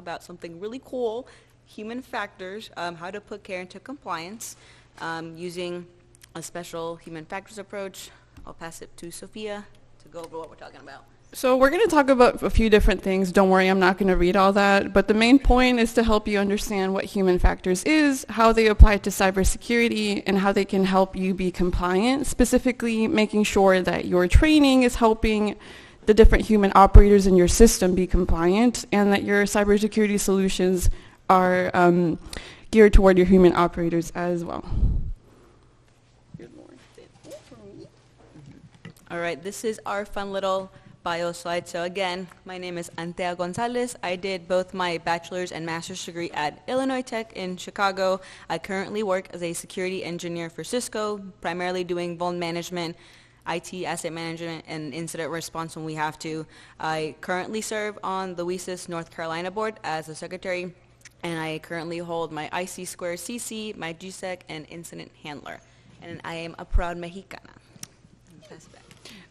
about something really cool, human factors, how to put care into compliance using a special human factors approach. I'll pass it to Sofia to go over what we're talking about. So we're going to talk about a few different things. Don't worry, I'm not going to read all that. But the main point is to help you understand what human factors is, how they apply to cybersecurity, and how they can help you be compliant, specifically making sure that your training is helping the different human operators in your system be compliant, and that your cybersecurity solutions are geared toward your human operators as well. All right, this is our fun little bio slide. So again, my name is Anthea Gonzalez. I did both my bachelor's and master's degree at Illinois Tech in Chicago. I currently work as a security engineer for Cisco, primarily doing vuln management, IT asset management, and incident response when we have to. I currently serve on the WESIS North Carolina board as a secretary, and I currently hold my IC Square CC, my GSEC, and incident handler. And I am a proud Mexicana. Pass it back.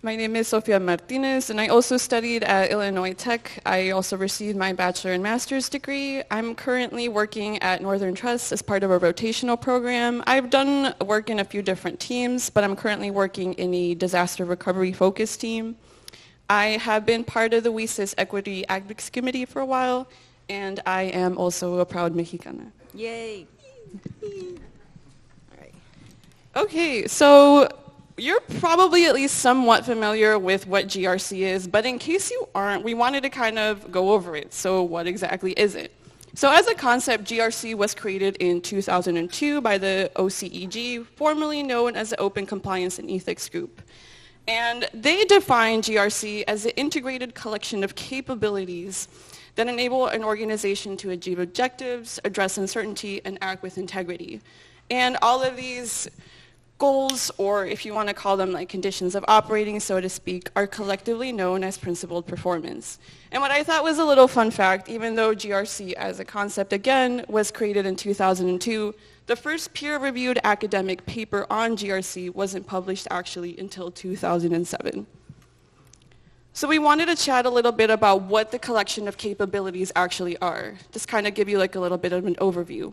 My name is Sofia Martinez, and I also studied at Illinois Tech. I also received my bachelor and master's degree. I'm currently working at Northern Trust as part of a rotational program. I've done work in a few different teams, but I'm currently working in a disaster recovery focus team. I have been part of the WESIS Equity Advocacy Committee for a while, and I am also a proud Mexicana. Yay! All right. Okay, so you're probably at least somewhat familiar with what GRC is, but in case you aren't, we wanted to kind of go over it. So what exactly is it? So as a concept, GRC was created in 2002 by the OCEG, formerly known as the Open Compliance and Ethics Group. And they define GRC as an integrated collection of capabilities that enable an organization to achieve objectives, address uncertainty, and act with integrity. And all of these goals, or if you want to call them like conditions of operating, so to speak, are collectively known as principled performance. And what I thought was a little fun fact, even though GRC as a concept, again, was created in 2002, the first peer-reviewed academic paper on GRC wasn't published actually until 2007. So we wanted to chat a little bit about what the collection of capabilities actually are. Just kind of give you like a little bit of an overview.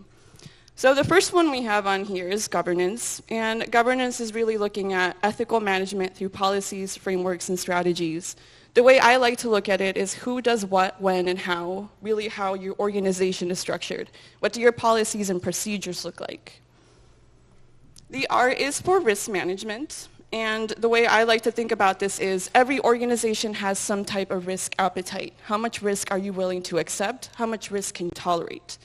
So the first one we have on here is governance, and governance is really looking at ethical management through policies, frameworks, and strategies. The way I like to look at it is who does what, when, and how, really how your organization is structured. What do your policies and procedures look like? The R is for risk management, and the way I like to think about this is every organization has some type of risk appetite. How much risk are you willing to accept? How much risk can you tolerate?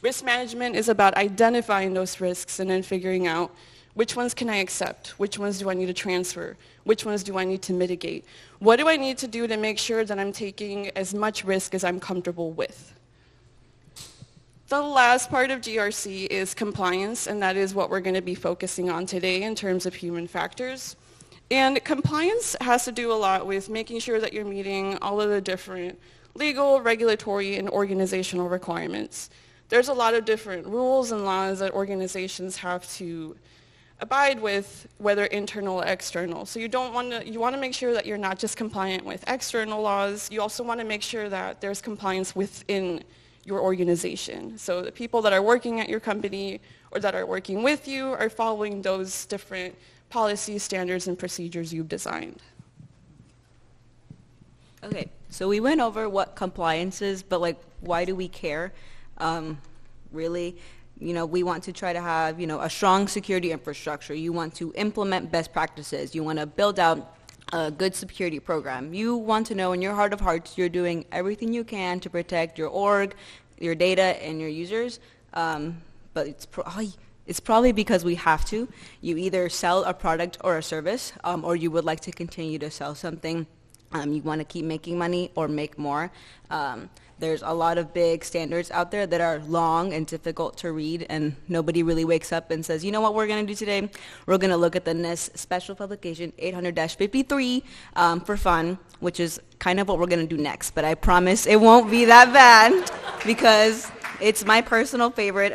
Risk management is about identifying those risks and then figuring out which ones can I accept, which ones do I need to transfer, which ones do I need to mitigate. What do I need to do to make sure that I'm taking as much risk as I'm comfortable with? The last part of GRC is compliance, and that is what we're going to be focusing on today in terms of human factors. And compliance has to do a lot with making sure that you're meeting all of the different legal, regulatory, and organizational requirements. There's a lot of different rules and laws that organizations have to abide with, whether internal or external. So you want to make sure that you're not just compliant with external laws, you also want to make sure that there's compliance within your organization. So the people that are working at your company or that are working with you are following those different policies, standards, and procedures you've designed. Okay, so we went over what compliance is, but like, why do we care? Really, we want to try to have, a strong security infrastructure. You want to implement best practices. You want to build out a good security program. You want to know in your heart of hearts you're doing everything you can to protect your org, your data, and your users. But it's probably because we have to. You either sell a product or a service, or you would like to continue to sell something. You want to keep making money or make more. There's a lot of big standards out there that are long and difficult to read, and nobody really wakes up and says, you know what we're going to do today? We're going to look at the NIST Special Publication 800-53 for fun, which is kind of what we're going to do next. But I promise it won't be that bad because it's my personal favorite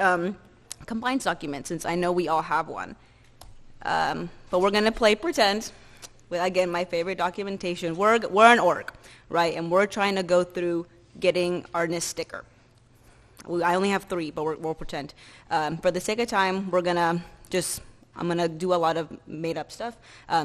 compliance document, since I know we all have one. But we're going to play pretend with, again, my favorite documentation. We're an org, right? And we're trying to go through getting our NIST sticker. I only have three, but we'll pretend. For the sake of time, I'm going to do a lot of made-up stuff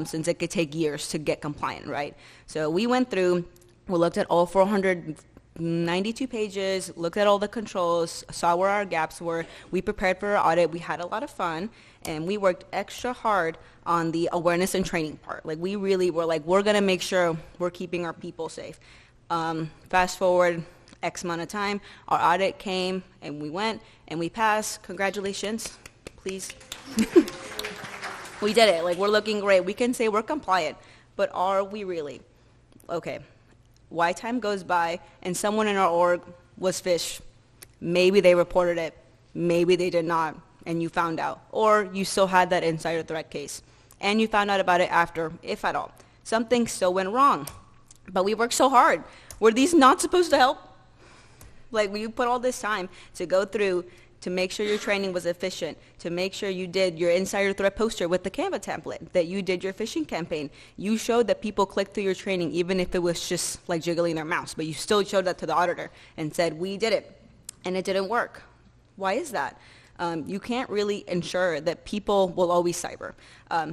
since it could take years to get compliant, right? So we went through, we looked at all 492 pages, looked at all the controls, saw where our gaps were. We prepared for our audit. We had a lot of fun, and we worked extra hard on the awareness and training part. Like, we really were like, we're going to make sure we're keeping our people safe. Fast forward X amount of time, our audit came, and we went, and we passed. Congratulations, please. We did it. Like, we're looking great. We can say we're compliant, but are we really? Okay. Why time goes by and someone in our org was phished? Maybe they reported it, maybe they did not, and you found out. Or you still had that insider threat case, and you found out about it after, if at all. Something still went wrong, but we worked so hard. Were these not supposed to help? Like, you put all this time to go through to make sure your training was efficient, to make sure you did your insider threat poster with the Canva template, that you did your phishing campaign. You showed that people clicked through your training, even if it was just like jiggling their mouse, but you still showed that to the auditor and said, we did it, and it didn't work. Why is that? You can't really ensure that people will always cyber.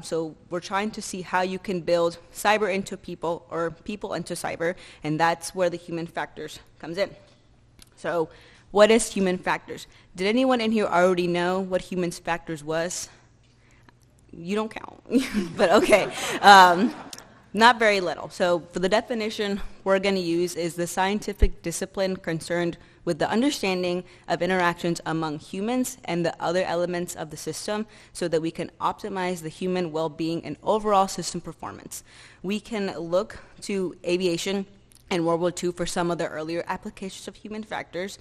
So we're trying to see how you can build cyber into people or people into cyber, and that's where the human factors comes in. So what is human factors? Did anyone in here already know what human factors was? You don't count, but okay. Not very little. So for the definition we're going to use is the scientific discipline concerned with the understanding of interactions among humans and the other elements of the system so that we can optimize the human well-being and overall system performance. We can look to aviation and World War II for some of the earlier applications of human factors.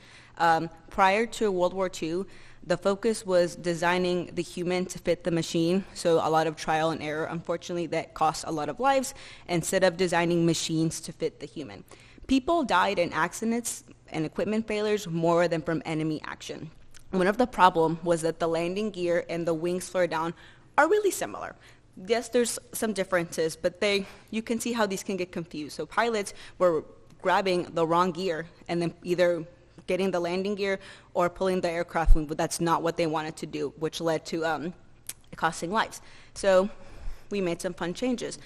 Prior to World War II, the focus was designing the human to fit the machine, so a lot of trial and error. Unfortunately, that cost a lot of lives, instead of designing machines to fit the human. People died in accidents and equipment failures more than from enemy action. One of the problems was that the landing gear and the wings flare down are really similar. Yes, there's some differences, but you can see how these can get confused. So pilots were grabbing the wrong gear and then either getting the landing gear or pulling the aircraft wing, but that's not what they wanted to do, which led to costing lives. So we made some fun changes.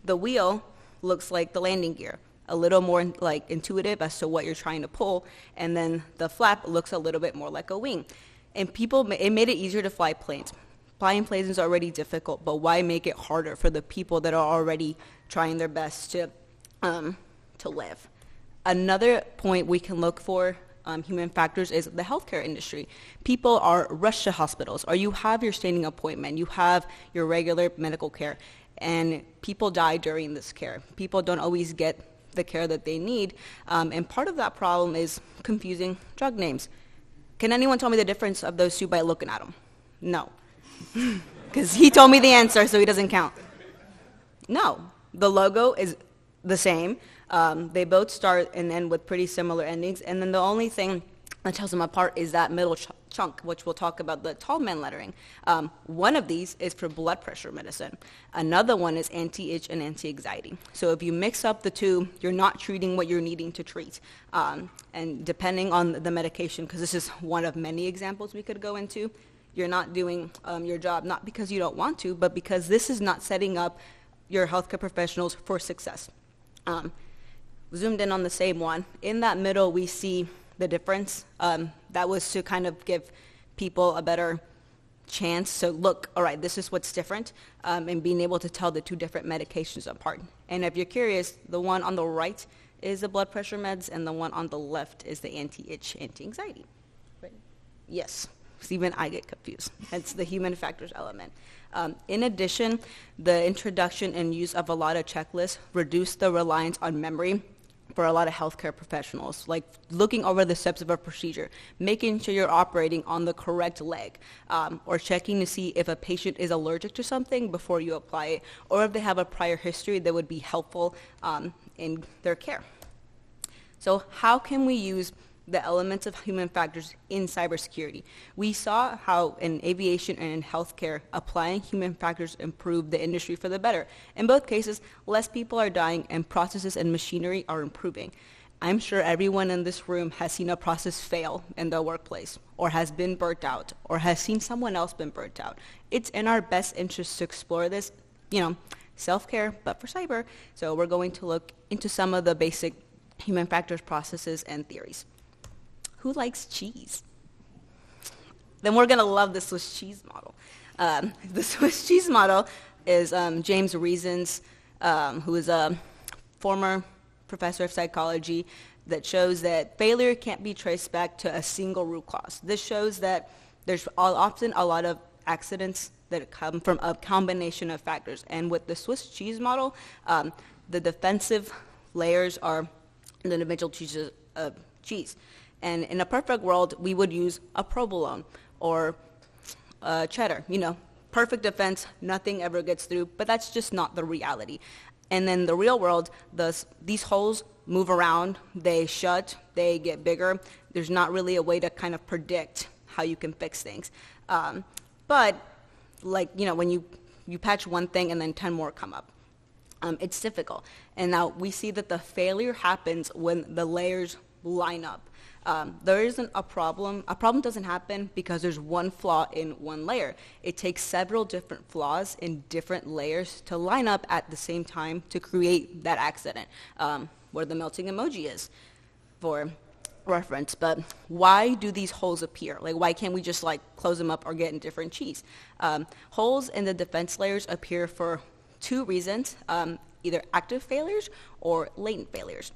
The wheel looks like the landing gear, a little more like intuitive as to what you're trying to pull, and then the flap looks a little bit more like a wing. And it made it easier to fly planes. Flying planes is already difficult, but why make it harder for the people that are already trying their best to live? Another point we can look for human factors is the healthcare industry. People are rushed to hospitals, or you have your standing appointment, you have your regular medical care, and people die during this care. People don't always get the care that they need, and part of that problem is confusing drug names. Can anyone tell me the difference of those two by looking at them? No. Because he told me the answer, so he doesn't count. No, the logo is the same. They both start and end with pretty similar endings, and then the only thing that tells them apart is that middle chunk, which we'll talk about, the tall man lettering. One of these is for blood pressure medicine. Another one is anti-itch and anti-anxiety. So if you mix up the two, you're not treating what you're needing to treat. And depending on the medication, because this is one of many examples we could go into, you're not doing your job, not because you don't want to, but because this is not setting up your healthcare professionals for success. Zoomed in on the same one. In that middle, we see the difference. That was to kind of give people a better chance. So look, all right, this is what's different, and being able to tell the two different medications apart. And if you're curious, the one on the right is the blood pressure meds, and the one on the left is the anti-itch, anti-anxiety. Right? Yes. Even I get confused. It's the human factors element. In addition, the introduction and use of a lot of checklists reduced the reliance on memory for a lot of healthcare professionals, like looking over the steps of a procedure, making sure you're operating on the correct leg, or checking to see if a patient is allergic to something before you apply it, or if they have a prior history that would be helpful in their care. So how can we use the elements of human factors in cybersecurity? We saw how in aviation and in healthcare, applying human factors improved the industry for the better. In both cases, less people are dying and processes and machinery are improving. I'm sure everyone in this room has seen a process fail in the workplace, or has been burnt out, or has seen someone else been burnt out. It's in our best interest to explore this, self-care, but for cyber. So we're going to look into some of the basic human factors, processes, and theories. Who likes cheese? Then we're going to love the Swiss cheese model. The Swiss cheese model is James Reason's, who is a former professor of psychology, that shows that failure can't be traced back to a single root cause. This shows that there's often a lot of accidents that come from a combination of factors. And with the Swiss cheese model, the defensive layers are the individual pieces of cheese. And in a perfect world, we would use a provolone or cheddar. Perfect defense, nothing ever gets through, but that's just not the reality. And then the real world, these holes move around, they shut, they get bigger. There's not really a way to kind of predict how you can fix things. But when you patch one thing and then 10 more come up, it's difficult. And now we see that the failure happens when the layers line up. There isn't a problem. A problem doesn't happen because there's one flaw in one layer. It takes several different flaws in different layers to line up at the same time to create that accident, where the melting emoji is, for reference. But why do these holes appear? Why can't we just close them up or get in different cheese? Holes in the defense layers appear for two reasons, either active failures or latent failures.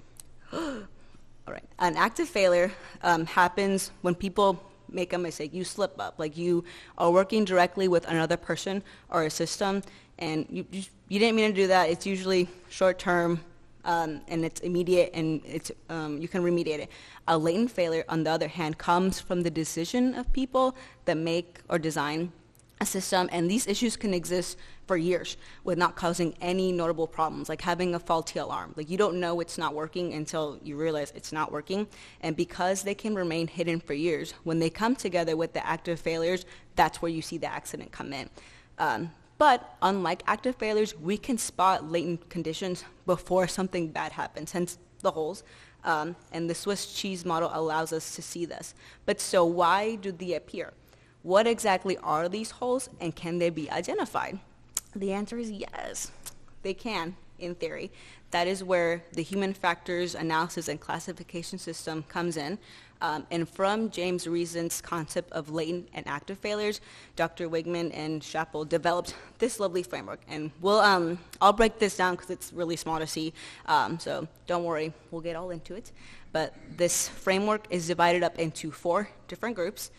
All right. An active failure happens when people make a mistake. You slip up, you are working directly with another person or a system, and you didn't mean to do that. It's usually short term, and it's immediate, and it's you can remediate it. A latent failure, on the other hand, comes from the decision of people that make or design a system, and these issues can exist for years with not causing any notable problems, like having a faulty alarm. You don't know it's not working until you realize it's not working, and because they can remain hidden for years, when they come together with the active failures, that's where you see the accident come in. But unlike active failures, we can spot latent conditions before something bad happens, hence the holes. And the Swiss cheese model allows us to see this. But so why do they appear? What exactly are these holes, and can they be identified? The answer is yes, they can, in theory. That is where the human factors analysis and classification system comes in. And from James Reason's concept of latent and active failures, Dr. Wigman and Chappell developed this lovely framework. And I'll break this down because it's really small to see. So don't worry, we'll get all into it. But this framework is divided up into 4 different groups.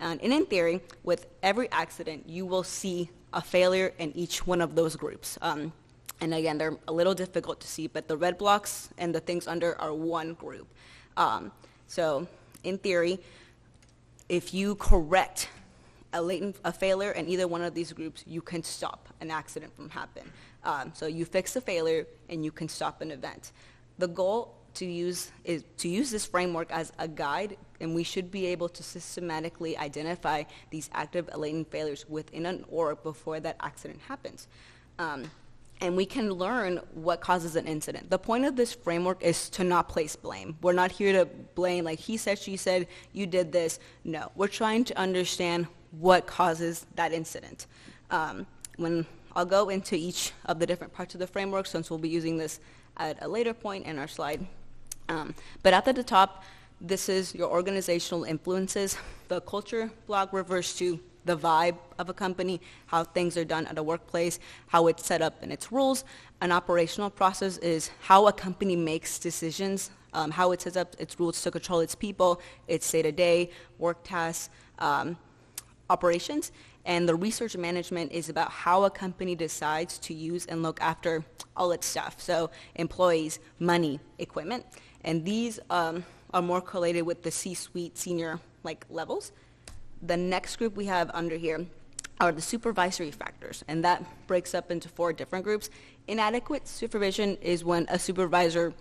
And in theory, with every accident, you will see a failure in each one of those groups. And again, they're a little difficult to see, but the red blocks and the things under are one group. So in theory, if you correct a failure in either one of these groups, you can stop an accident from happening. So you fix the failure and you can stop an event. The goal is to use this framework as a guide, and we should be able to systematically identify these active and latent failures within an org before that accident happens. And we can learn what causes an incident. The point of this framework is to not place blame. We're not here to blame, he said, she said, you did this. No, we're trying to understand what causes that incident. When I'll go into each of the different parts of the framework, since we'll be using this at a later point in our slide. But at the top, this is your organizational influences. The culture block refers to the vibe of a company, how things are done at a workplace, how it's set up and its rules. An operational process is how a company makes decisions, how it sets up its rules to control its people, its day-to-day work tasks, operations. And the research management is about how a company decides to use and look after all its staff, so employees, money, equipment. And these are more correlated with the C-suite senior levels. The next group we have under here are the supervisory factors, and that breaks up into 4 different groups. Inadequate supervision is when a supervisor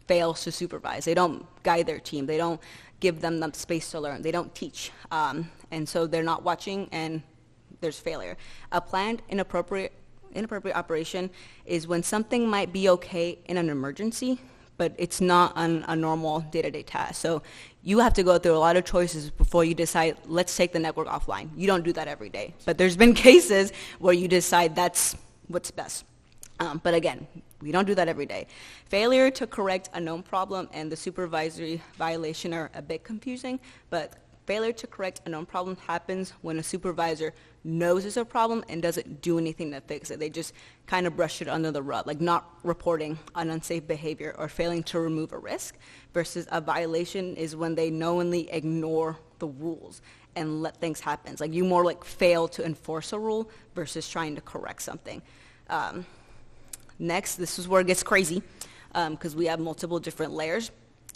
fails to supervise. They don't guide their team. They don't give them the space to learn. They don't teach. And so they're not watching, and there's failure. A planned inappropriate operation is when something might be okay in an emergency, but it's not a normal day-to-day task. So you have to go through a lot of choices before you decide, let's take the network offline. You don't do that every day. But there's been cases where you decide that's what's best. But again, we don't do that every day. Failure to correct a known problem and the supervisory violation are a bit confusing, but failure to correct a known problem happens when a supervisor knows it's a problem and doesn't do anything to fix it. They just kind of brush it under the rug, like not reporting an unsafe behavior or failing to remove a risk, versus a violation is when they knowingly ignore the rules and let things happen. It's like you more like fail to enforce a rule versus trying to correct something. Next, this is where it gets crazy because we have multiple different layers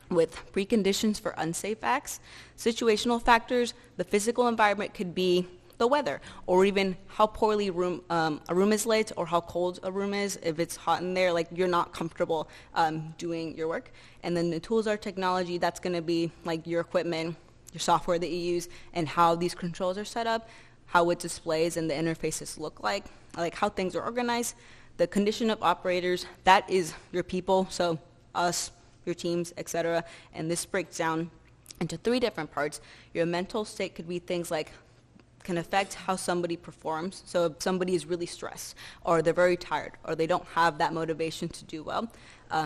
with preconditions for unsafe acts, situational factors. The physical environment could be the weather, or even how poorly a room is lit, or how cold a room is. If it's hot in there, like you're not comfortable doing your work. And then the tools or technology, that's going to be like your equipment, your software that you use, and how these controls are set up, how it displays and the interfaces look like how things are organized. The condition of operators, that is your people, so us, your teams, etc. And this breaks down into 3 different parts. Your mental state could be things like can affect how somebody performs. So if somebody is really stressed, or they're very tired, or they don't have that motivation to do well.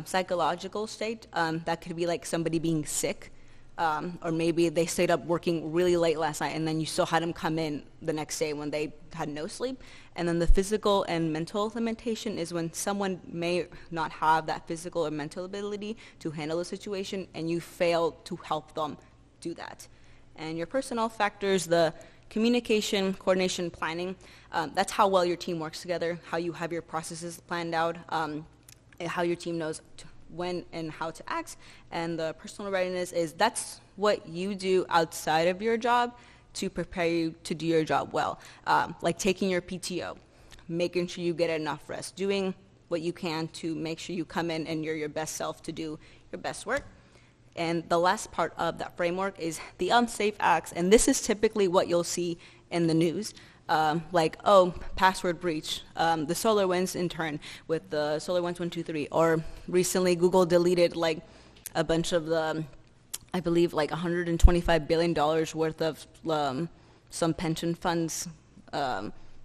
Psychological state, that could be like somebody being sick, or maybe they stayed up working really late last night and then you still had them come in the next day when they had no sleep. And then the physical and mental limitation is when someone may not have that physical or mental ability to handle a situation and you fail to help them do that. And your personnel factors, the communication, coordination, planning, that's how well your team works together, how you have your processes planned out, and how your team knows when and how to act. And the personal readiness is that's what you do outside of your job to prepare you to do your job well, like taking your PTO, making sure you get enough rest, doing what you can to make sure you come in and you're your best self to do your best work. And the last part of that framework is the unsafe acts, and this is typically what you'll see in the news. Like, password breach, the SolarWinds intern with the SolarWinds 123, or recently Google deleted like a bunch of the, I believe like $125 billion worth of some pension funds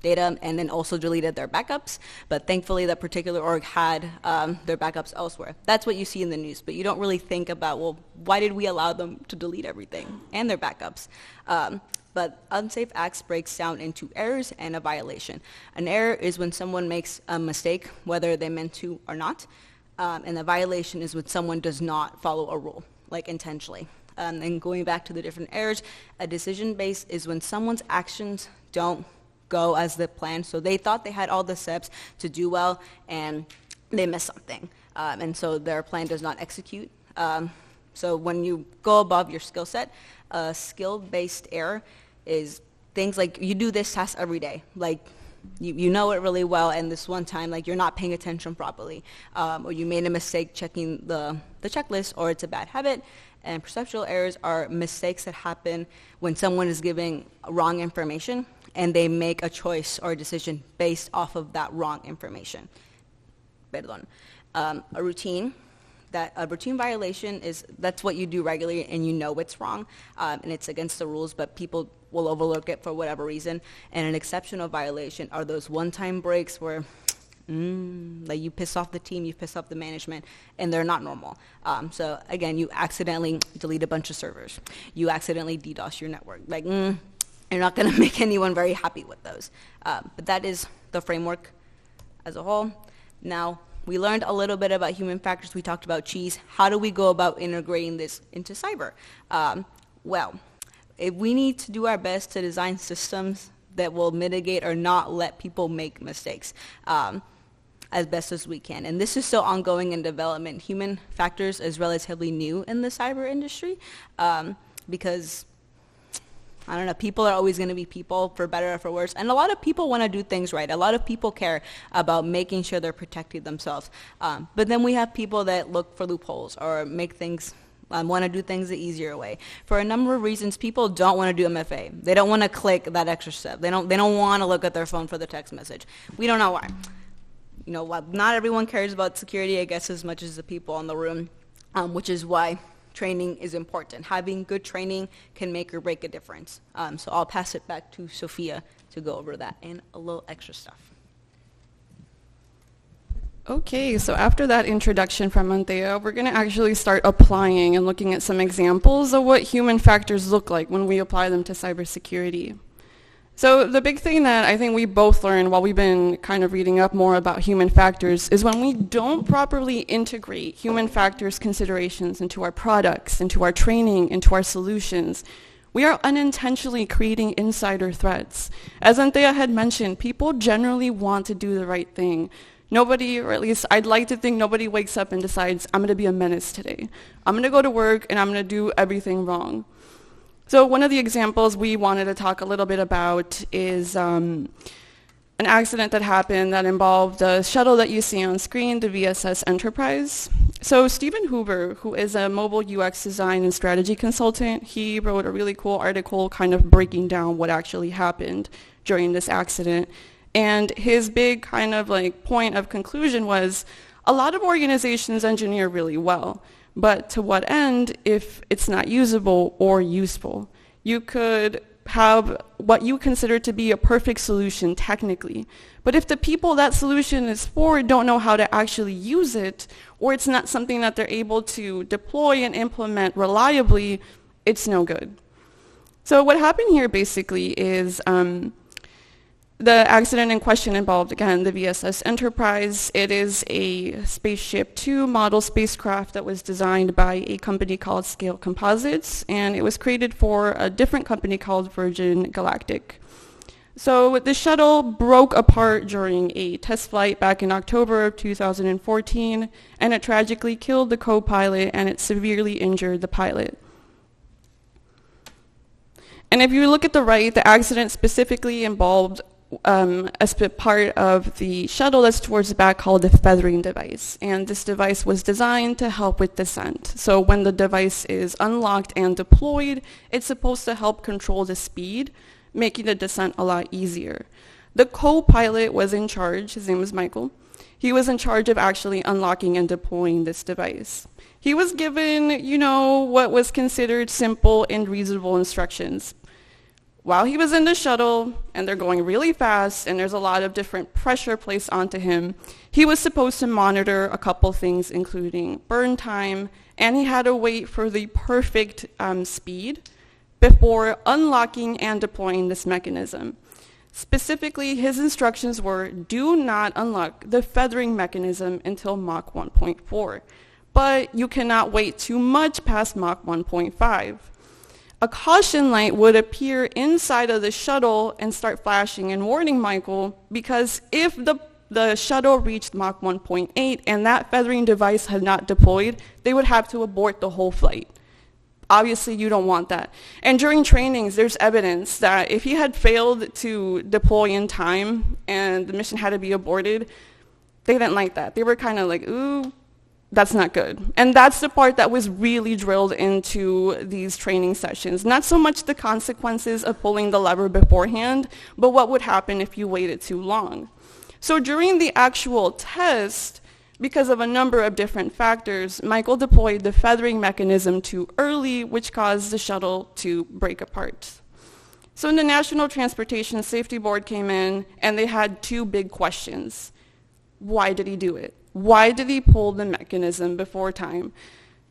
data, and then also deleted their backups. But thankfully that particular org had their backups elsewhere. That's what you see in the news, but you don't really think about, well, why did we allow them to delete everything and their backups? But unsafe acts breaks down into errors and a violation. An error is when someone makes a mistake, whether they meant to or not. And a violation is when someone does not follow a rule, like intentionally. And going back to the different errors, a decision base is when someone's actions don't go as the plan. So they thought they had all the steps to do well, and they missed something. And so their plan does not execute. So when you go above your skill set, a skill-based error is things like you do this task every day, like you know it really well, and this one time like you're not paying attention properly, or you made a mistake checking the checklist, or it's a bad habit. And perceptual errors are mistakes that happen when someone is giving wrong information and they make a choice or a decision based off of that wrong information. A routine violation that's what you do regularly and you know it's wrong, and it's against the rules, but people will overlook it for whatever reason. And an exceptional violation are those one-time breaks where like you piss off the team, you piss off the management, and they're not normal. So again, you accidentally delete a bunch of servers. You accidentally DDoS your network. Like, you're not going to make anyone very happy with those. But that is the framework as a whole. Now, we learned a little bit about human factors. We talked about cheese. How do we go about integrating this into cyber? Well, if we need to do our best to design systems that will mitigate or not let people make mistakes as best as we can. And this is still ongoing in development. Human factors is relatively new in the cyber industry because, I don't know, people are always going to be people, for better or for worse. And a lot of people want to do things right. A lot of people care about making sure they're protecting themselves. But then we have people that look for loopholes or make things, want to do things the easier way. For a number of reasons, people don't want to do MFA. They don't want to click that extra step. They don't want to look at their phone for the text message. We don't know why. not everyone cares about security, I guess, as much as the people in the room, which is why training is important. Having good training can make or break a difference. So I'll pass it back to Sofia to go over that and a little extra stuff. Okay, so after that introduction from Anthea, we're going to actually start applying and looking at some examples of what human factors look like when we apply them to cybersecurity. So the big thing that I think we both learned while we've been kind of reading up more about human factors is when we don't properly integrate human factors considerations into our products, into our training, into our solutions, we are unintentionally creating insider threats. As Anthea had mentioned, people generally want to do the right thing. Nobody, or at least I'd like to think nobody wakes up and decides, I'm going to be a menace today. I'm going to go to work and I'm going to do everything wrong. So one of the examples we wanted to talk a little bit about is an accident that happened that involved a shuttle that you see on screen, the VSS Enterprise. So Stephen Huber, who is a mobile UX design and strategy consultant, he wrote a really cool article kind of breaking down what actually happened during this accident. And his big kind of like point of conclusion was a lot of organizations engineer really well, but to what end if it's not usable or useful? You could have what you consider to be a perfect solution technically, but if the people that solution is for don't know how to actually use it, or it's not something that they're able to deploy and implement reliably, it's no good. So what happened here basically is the accident in question involved, again, the VSS Enterprise. It is a Spaceship Two model spacecraft that was designed by a company called Scale Composites, and it was created for a different company called Virgin Galactic. So the shuttle broke apart during a test flight back in October of 2014, and it tragically killed the co-pilot and it severely injured the pilot. And if you look at the right, the accident specifically involved a part of the shuttle that's towards the back called the feathering device. And this device was designed to help with descent. So when the device is unlocked and deployed, it's supposed to help control the speed, making the descent a lot easier. The co-pilot was in charge, his name was Michael. He was in charge of actually unlocking and deploying this device. He was given, what was considered simple and reasonable instructions. While he was in the shuttle, and they're going really fast, and there's a lot of different pressure placed onto him, he was supposed to monitor a couple things, including burn time, and he had to wait for the perfect speed before unlocking and deploying this mechanism. Specifically, his instructions were, do not unlock the feathering mechanism until Mach 1.4, but you cannot wait too much past Mach 1.5. A caution light would appear inside of the shuttle and start flashing and warning Michael, because if the shuttle reached Mach 1.8 and that feathering device had not deployed, they would have to abort the whole flight. Obviously, you don't want that. And during trainings, there's evidence that if he had failed to deploy in time and the mission had to be aborted, they didn't like that. They were kind of like, ooh, that's not good. And that's the part that was really drilled into these training sessions. Not so much the consequences of pulling the lever beforehand, but what would happen if you waited too long. So during the actual test, because of a number of different factors, Michael deployed the feathering mechanism too early, which caused the shuttle to break apart. So the National Transportation Safety Board came in, and they had two big questions. Why did he do it? Why did he pull the mechanism before time?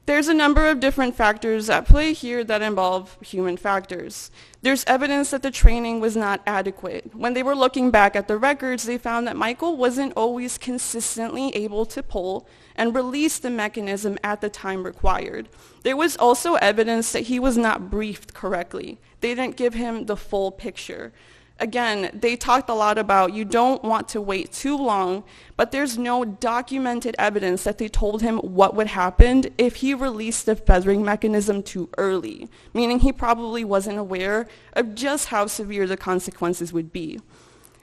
There's a number of different factors at play here that involve human factors. There's evidence that the training was not adequate. When they were looking back at the records, they found that Michael wasn't always consistently able to pull and release the mechanism at the time required. There was also evidence that he was not briefed correctly. They didn't give him the full picture. Again, they talked a lot about you don't want to wait too long, but there's no documented evidence that they told him what would happen if he released the feathering mechanism too early, meaning he probably wasn't aware of just how severe the consequences would be.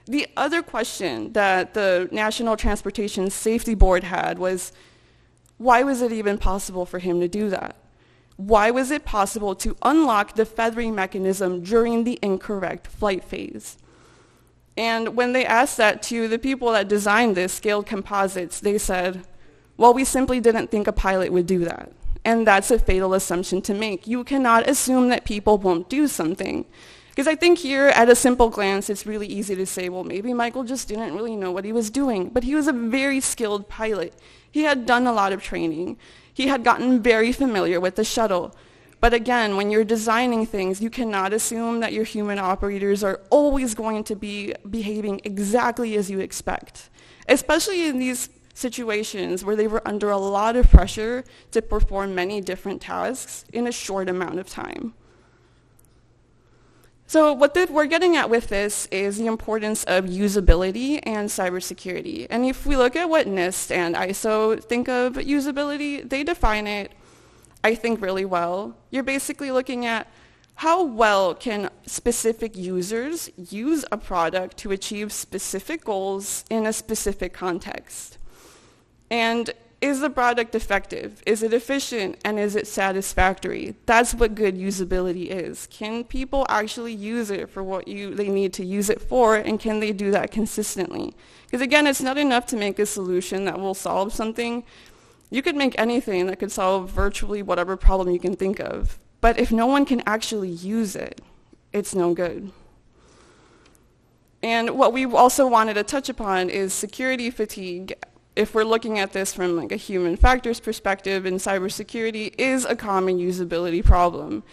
The other question that the National Transportation Safety Board had was, why was it even possible for him to do that? Why was it possible to unlock the feathering mechanism during the incorrect flight phase? And when they asked that to the people that designed this, Scaled Composites, they said, well, we simply didn't think a pilot would do that. And that's a fatal assumption to make. You cannot assume that people won't do something. Because I think here, at a simple glance, it's really easy to say, well, maybe Michael just didn't really know what he was doing. But he was a very skilled pilot. He had done a lot of training. He had gotten very familiar with the shuttle. But again, when you're designing things, you cannot assume that your human operators are always going to be behaving exactly as you expect, especially in these situations where they were under a lot of pressure to perform many different tasks in a short amount of time. So what we're getting at with this is the importance of usability and cybersecurity. And if we look at what NIST and ISO think of usability, they define it, I think, really well. You're basically looking at how well can specific users use a product to achieve specific goals in a specific context. And is the product effective? Is it efficient? And is it satisfactory? That's what good usability is. Can people actually use it for what they need to use it for, and can they do that consistently? Because again, it's not enough to make a solution that will solve something. You could make anything that could solve virtually whatever problem you can think of. But if no one can actually use it, it's no good. And what we also wanted to touch upon is security fatigue. If we're looking at this from like a human factors perspective, in cybersecurity is a common usability problem.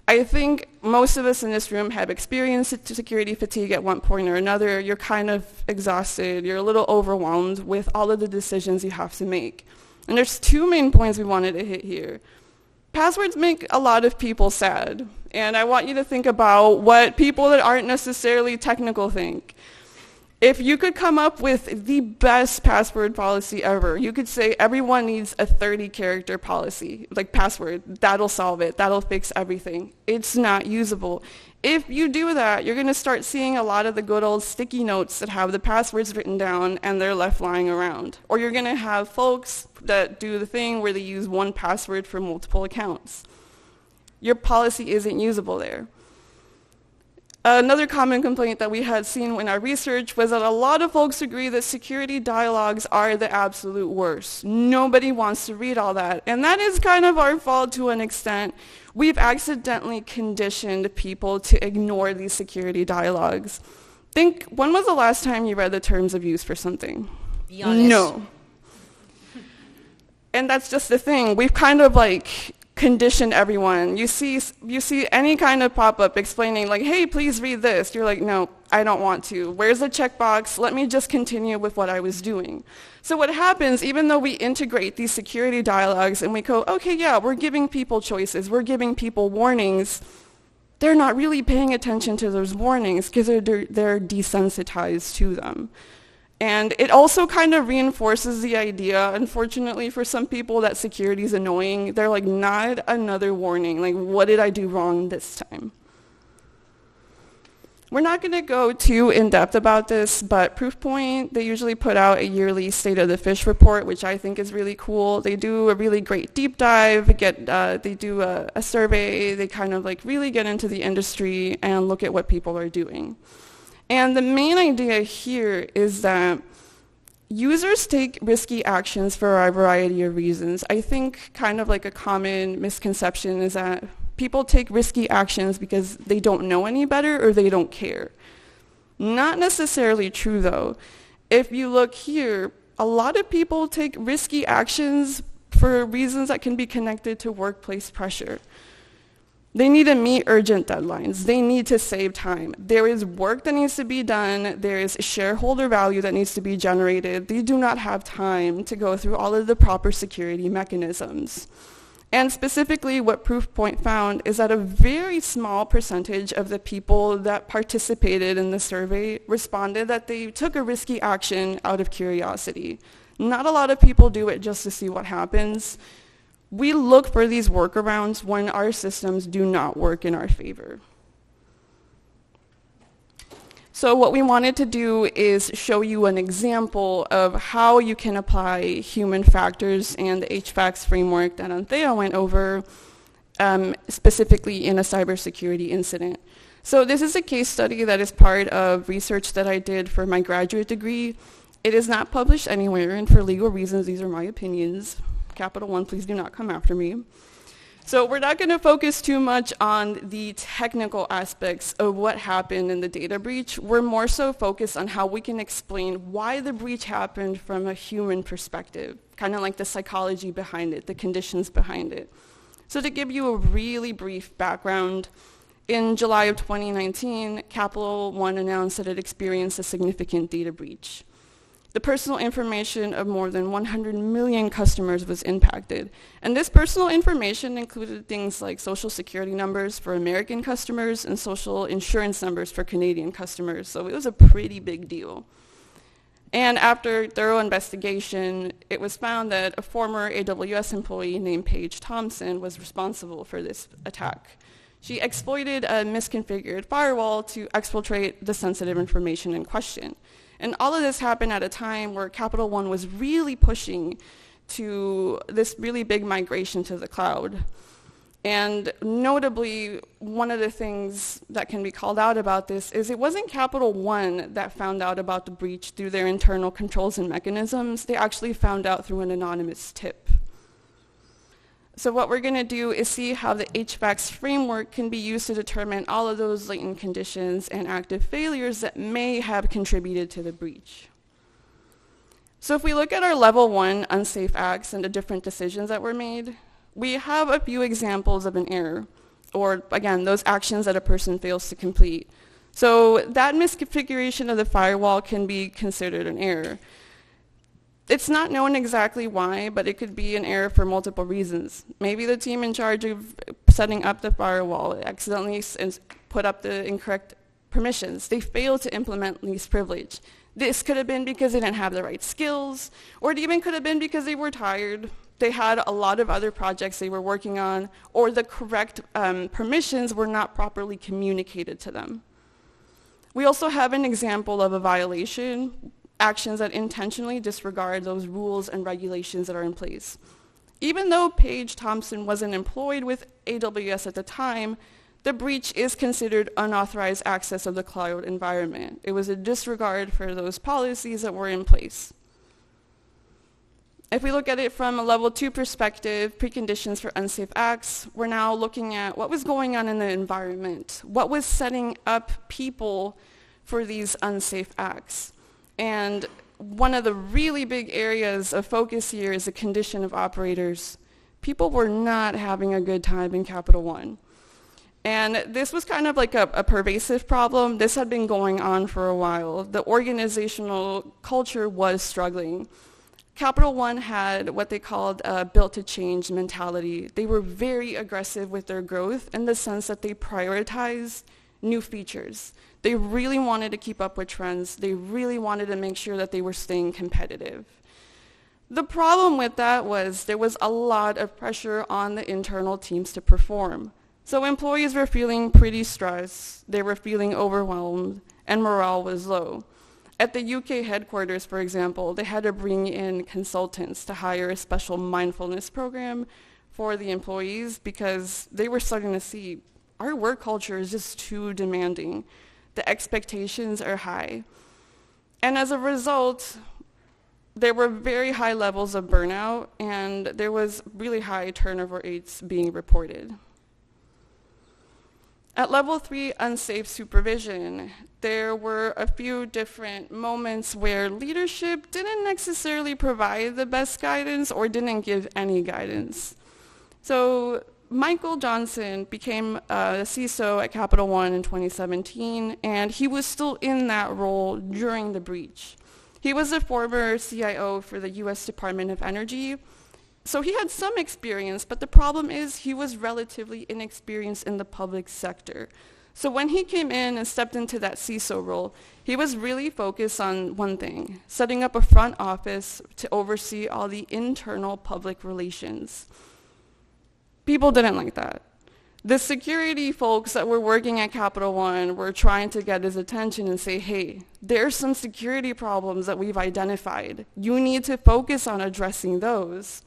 I think most of us in this room have experienced security fatigue at one point or another. You're kind of exhausted. You're a little overwhelmed with all of the decisions you have to make. And there's two main points we wanted to hit here. Passwords make a lot of people sad. And I want you to think about what people that aren't necessarily technical think. If you could come up with the best password policy ever, you could say everyone needs a 30-character policy, like password. That'll solve it. That'll fix everything. It's not usable. If you do that, you're going to start seeing a lot of the good old sticky notes that have the passwords written down and they're left lying around. Or you're going to have folks that do the thing where they use one password for multiple accounts. Your policy isn't usable there. Another common complaint that we had seen in our research was that a lot of folks agree that security dialogues are the absolute worst. Nobody wants to read all that. And that is kind of our fault to an extent. We've accidentally conditioned people to ignore these security dialogues. Think, when was the last time you read the terms of use for something? Be honest. No. And that's just the thing. We've kind of like condition everyone. You see any kind of pop-up explaining like, hey, please read this. You're like, no, I don't want to. Where's the checkbox? Let me just continue with what I was doing. So what happens, even though we integrate these security dialogues and we go, okay, yeah, we're giving people choices, we're giving people warnings, they're not really paying attention to those warnings because they're desensitized to them. And it also kind of reinforces the idea, unfortunately for some people, that security is annoying. They're like, not another warning. Like, what did I do wrong this time? We're not going to go too in-depth about this, but Proofpoint, they usually put out a yearly State of the Fish report, which I think is really cool. They do a really great deep dive, they do a survey, they kind of like really get into the industry and look at what people are doing. And the main idea here is that users take risky actions for a variety of reasons. I think kind of like a common misconception is that people take risky actions because they don't know any better or they don't care. Not necessarily true, though. If you look here, a lot of people take risky actions for reasons that can be connected to workplace pressure. They need to meet urgent deadlines. They need to save time. There is work that needs to be done. There is shareholder value that needs to be generated. They do not have time to go through all of the proper security mechanisms. And specifically, what Proofpoint found is that a very small percentage of the people that participated in the survey responded that they took a risky action out of curiosity. Not a lot of people do it just to see what happens. We look for these workarounds when our systems do not work in our favor. So what we wanted to do is show you an example of how you can apply human factors and the HFAX framework that Anthea went over, specifically in a cybersecurity incident. So this is a case study that is part of research that I did for my graduate degree. It is not published anywhere, and for legal reasons, these are my opinions. Capital One, please do not come after me. So we're not going to focus too much on the technical aspects of what happened in the data breach. We're more so focused on how we can explain why the breach happened from a human perspective, kind of like the psychology behind it, the conditions behind it. So to give you a really brief background, in July of 2019, Capital One announced that it experienced a significant data breach. The personal information of more than 100 million customers was impacted. And this personal information included things like social security numbers for American customers and social insurance numbers for Canadian customers. So it was a pretty big deal. And after thorough investigation, it was found that a former AWS employee named Paige Thompson was responsible for this attack. She exploited a misconfigured firewall to exfiltrate the sensitive information in question. And all of this happened at a time where Capital One was really pushing to this really big migration to the cloud. And notably, one of the things that can be called out about this is it wasn't Capital One that found out about the breach through their internal controls and mechanisms. They actually found out through an anonymous tip. So what we're going to do is see how the HVACs framework can be used to determine all of those latent conditions and active failures that may have contributed to the breach. So if we look at our level 1 unsafe acts and the different decisions that were made, we have a few examples of an error, or again, those actions that a person fails to complete. So that misconfiguration of the firewall can be considered an error. It's not known exactly why, but it could be an error for multiple reasons. Maybe the team in charge of setting up the firewall accidentally put up the incorrect permissions. They failed to implement least privilege. This could have been because they didn't have the right skills, or it even could have been because they were tired. They had a lot of other projects they were working on, or the correct permissions were not properly communicated to them. We also have an example of a violation, actions that intentionally disregard those rules and regulations that are in place. Even though Paige Thompson wasn't employed with AWS at the time, the breach is considered unauthorized access of the cloud environment. It was a disregard for those policies that were in place. If we look at it from a level 2 perspective, preconditions for unsafe acts, we're now looking at what was going on in the environment, what was setting up people for these unsafe acts. And one of the really big areas of focus here is the condition of operators. People were not having a good time in Capital One. And this was kind of like a pervasive problem. This had been going on for a while. The organizational culture was struggling. Capital One had what they called a built-to-change mentality. They were very aggressive with their growth in the sense that they prioritized new features. They really wanted to keep up with trends. They really wanted to make sure that they were staying competitive. The problem with that was there was a lot of pressure on the internal teams to perform. So employees were feeling pretty stressed, they were feeling overwhelmed, and morale was low. At the UK headquarters, for example, they had to bring in consultants to hire a special mindfulness program for the employees because they were starting to see our work culture is just too demanding. The expectations are high. And as a result, there were very high levels of burnout, and there was really high turnover rates being reported. At level 3 unsafe supervision, there were a few different moments where leadership didn't necessarily provide the best guidance or didn't give any guidance. So Michael Johnson became a CISO at Capital One in 2017, and he was still in that role during the breach. He was a former CIO for the US Department of Energy, so he had some experience, but the problem is he was relatively inexperienced in the public sector. So when he came in and stepped into that CISO role, he was really focused on one thing, setting up a front office to oversee all the internal public relations. People didn't like that. The security folks that were working at Capital One were trying to get his attention and say, hey, there's some security problems that we've identified. You need to focus on addressing those.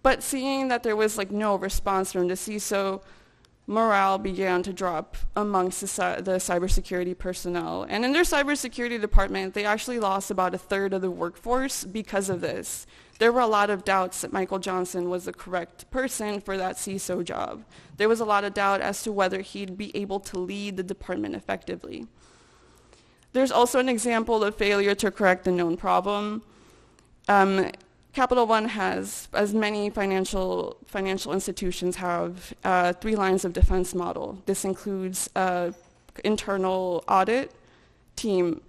But seeing that there was no response from the CISO, morale began to drop amongst the cybersecurity personnel. And in their cybersecurity department, they actually lost about a third of the workforce because of this. There were a lot of doubts that Michael Johnson was the correct person for that CISO job. There was a lot of doubt as to whether he'd be able to lead the department effectively. There's also an example of failure to correct a known problem. Capital One has, as many financial institutions have, 3 lines of defense model. This includes internal audit team.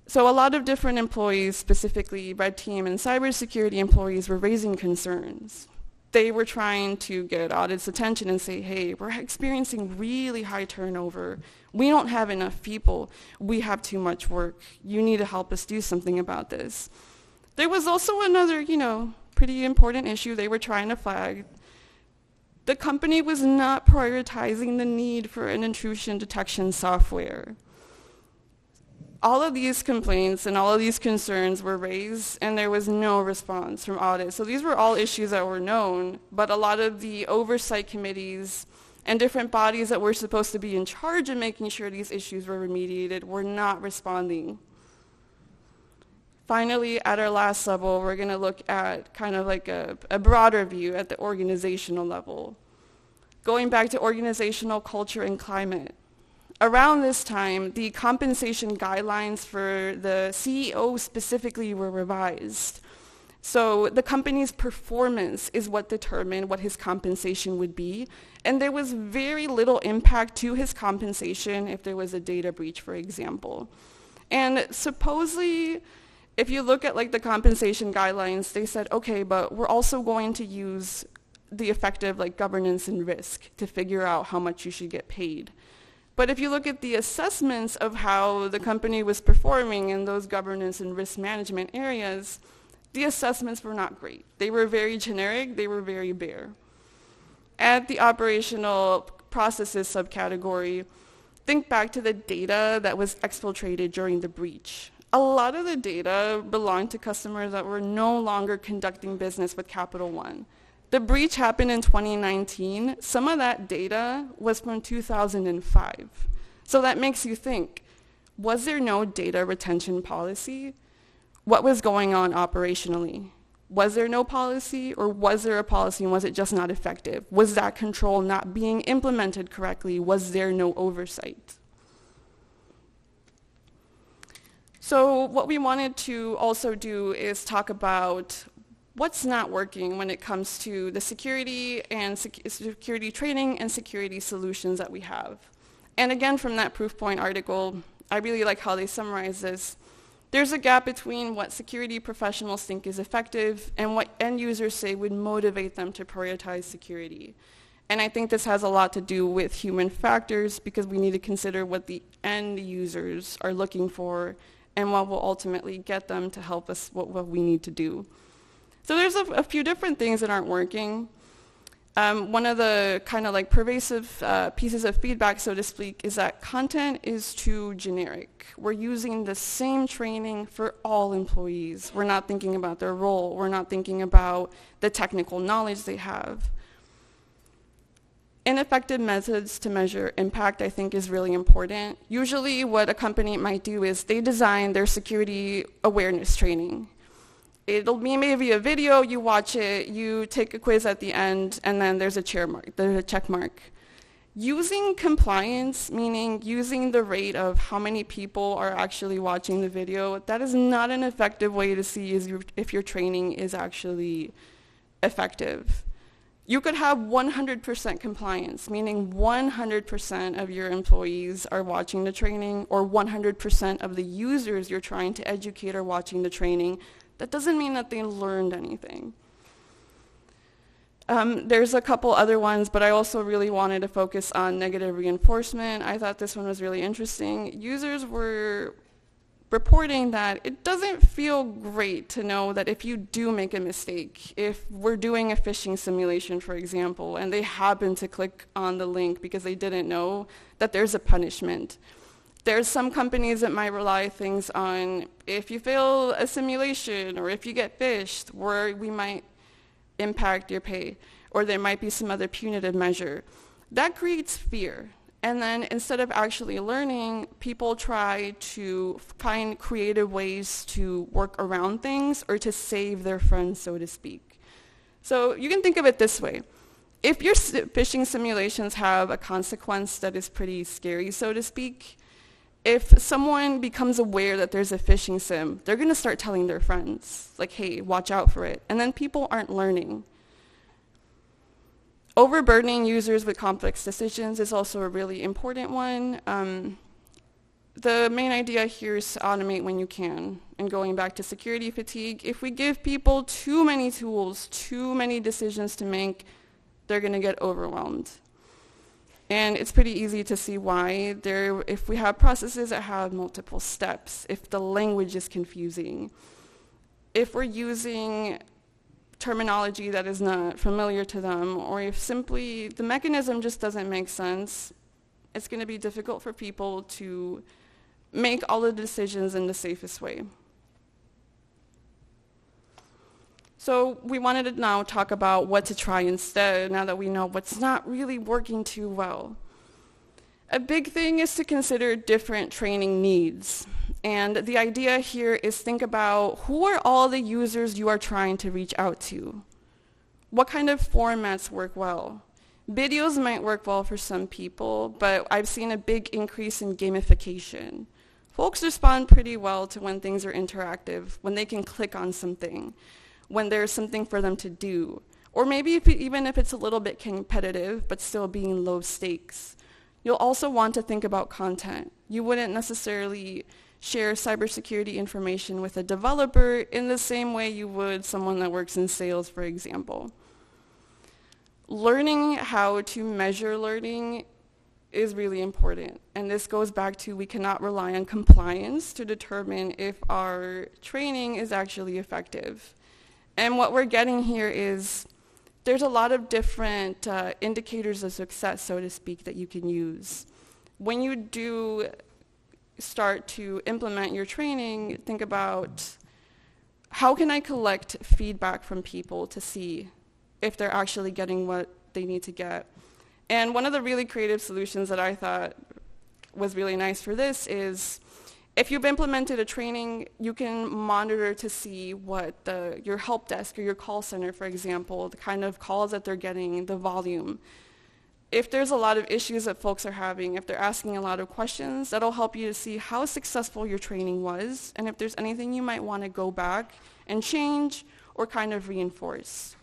So a lot of different employees, specifically red team and cybersecurity employees, were raising concerns. They were trying to get audit's attention and say, hey, we're experiencing really high turnover. We don't have enough people. We have too much work. You need to help us do something about this. There was also another, pretty important issue they were trying to flag. The company was not prioritizing the need for an intrusion detection software. All of these complaints and all of these concerns were raised, and there was no response from audit. So these were all issues that were known, but a lot of the oversight committees and different bodies that were supposed to be in charge of making sure these issues were remediated were not responding. Finally, at our last level, we're going to look at kind of like a broader view at the organizational level. Going back to organizational culture and climate. Around this time, the compensation guidelines for the CEO specifically were revised. So the company's performance is what determined what his compensation would be, and there was very little impact to his compensation if there was a data breach, for example. And supposedly, if you look at the compensation guidelines, they said, okay, but we're also going to use the effective governance and risk to figure out how much you should get paid. But if you look at the assessments of how the company was performing in those governance and risk management areas, the assessments were not great. They were very generic, they were very bare. At the operational processes subcategory, think back to the data that was exfiltrated during the breach. A lot of the data belonged to customers that were no longer conducting business with Capital One. The breach happened in 2019. Some of that data was from 2005. So that makes you think, was there no data retention policy? What was going on operationally? Was there no policy, or was there a policy and was it just not effective? Was that control not being implemented correctly? Was there no oversight? So what we wanted to also do is talk about what's not working when it comes to the security and security training and security solutions that we have. And again, from that proof point article, I really like how they summarize this. There's a gap between what security professionals think is effective and what end users say would motivate them to prioritize security. And I think this has a lot to do with human factors, because we need to consider what the end users are looking for and what will ultimately get them to help us what we need to do. So there's a few different things that aren't working. One of the kind of pervasive pieces of feedback, so to speak, is that content is too generic. We're using the same training for all employees. We're not thinking about their role. We're not thinking about the technical knowledge they have. Ineffective methods to measure impact, I think, is really important. Usually what a company might do is they design their security awareness training. It'll be maybe a video, you watch it, you take a quiz at the end, and then there's a check mark. Using compliance, meaning using the rate of how many people are actually watching the video, that is not an effective way to see if your training is actually effective. You could have 100% compliance, meaning 100% of your employees are watching the training, or 100% of the users you're trying to educate are watching the training. That doesn't mean that they learned anything. There's a couple other ones, but I also really wanted to focus on negative reinforcement. I thought this one was really interesting. Users were reporting that it doesn't feel great to know that if you do make a mistake, if we're doing a phishing simulation, for example, and they happen to click on the link because they didn't know, that there's a punishment. There's some companies that might rely things on if you fail a simulation or if you get phished, where we might impact your pay, or there might be some other punitive measure. That creates fear. And then instead of actually learning, people try to find creative ways to work around things or to save their friends, so to speak. So you can think of it this way. If your phishing simulations have a consequence that is pretty scary, so to speak, if someone becomes aware that there's a phishing sim, they're going to start telling their friends, like, hey, watch out for it. And then people aren't learning. Overburdening users with complex decisions is also a really important one. The main idea here is to automate when you can. And going back to security fatigue, if we give people too many tools, too many decisions to make, they're going to get overwhelmed. And it's pretty easy to see why. If we have processes that have multiple steps, if the language is confusing, if we're using terminology that is not familiar to them, or if simply the mechanism just doesn't make sense, it's going to be difficult for people to make all the decisions in the safest way. So we wanted to now talk about what to try instead, now that we know what's not really working too well. A big thing is to consider different training needs. And the idea here is think about who are all the users you are trying to reach out to? What kind of formats work well? Videos might work well for some people, but I've seen a big increase in gamification. Folks respond pretty well to when things are interactive, when they can click on something, when there's something for them to do, or maybe even if it's a little bit competitive, but still being low stakes. You'll also want to think about content. You wouldn't necessarily share cybersecurity information with a developer in the same way you would someone that works in sales, for example. Learning how to measure learning is really important. And this goes back to we cannot rely on compliance to determine if our training is actually effective. And what we're getting here is there's a lot of different indicators of success, so to speak, that you can use. When you do start to implement your training, think about how can I collect feedback from people to see if they're actually getting what they need to get. And one of the really creative solutions that I thought was really nice for this is if you've implemented a training, you can monitor to see what your help desk or your call center, for example, the kind of calls that they're getting, the volume. If there's a lot of issues that folks are having, if they're asking a lot of questions, that'll help you to see how successful your training was, and if there's anything you might want to go back and change or kind of reinforce.